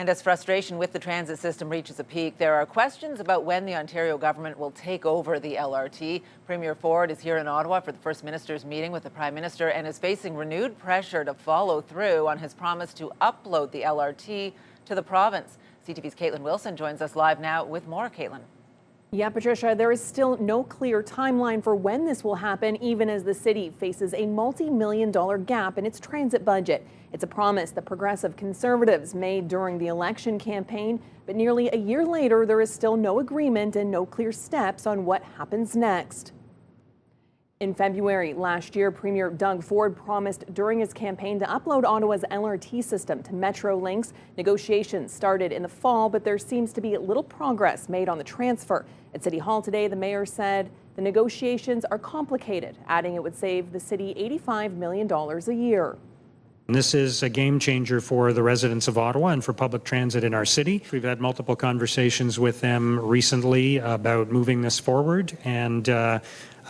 And as frustration with the transit system reaches a peak, there are questions about when the Ontario government will take over the LRT. Premier Ford is here in Ottawa for the First Minister's meeting with the Prime Minister and is facing renewed pressure to follow through on his promise to upload the LRT to the province. CTV's Katelyn Wilson joins us live now with more. Katelyn. Yeah, Patricia, there is still no clear timeline for when this will happen, even as the city faces a multi-million-dollar gap in its transit budget. It's a promise the Progressive Conservatives made during the election campaign, but nearly a year later, there is still no agreement and no clear steps on what happens next. In February last year, Premier Doug Ford promised during his campaign to upload Ottawa's LRT system to Metrolinx. Negotiations started in the fall, but there seems to be little progress made on the transfer. At City Hall today, the mayor said the negotiations are complicated, adding it would save the city $85 million a year. This is a game changer for the residents of Ottawa and for public transit in our city. We've had multiple conversations with them recently about moving this forward, and I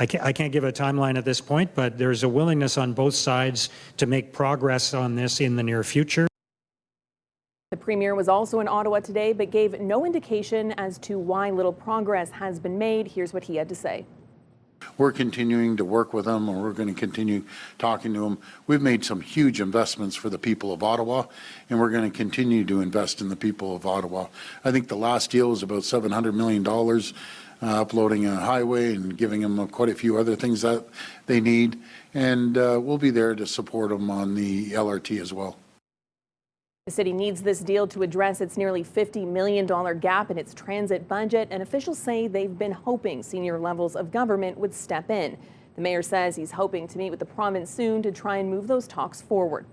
can't give a timeline at this point, but there's a willingness on both sides to make progress on this in the near future. The Premier was also in Ottawa today, but gave no indication as to why little progress has been made. Here's what he had to say. We're continuing to work with them, and we're going to continue talking to them. We've made some huge investments for the people of Ottawa, and we're going to continue to invest in the people of Ottawa. I think the last deal was about $700 million, uploading a highway and giving them quite a few other things that they need. And we'll be there to support them on the LRT as well. The city needs this deal to address its nearly $50 million gap in its transit budget, and officials say they've been hoping senior levels of government would step in. The mayor says he's hoping to meet with the province soon to try and move those talks forward.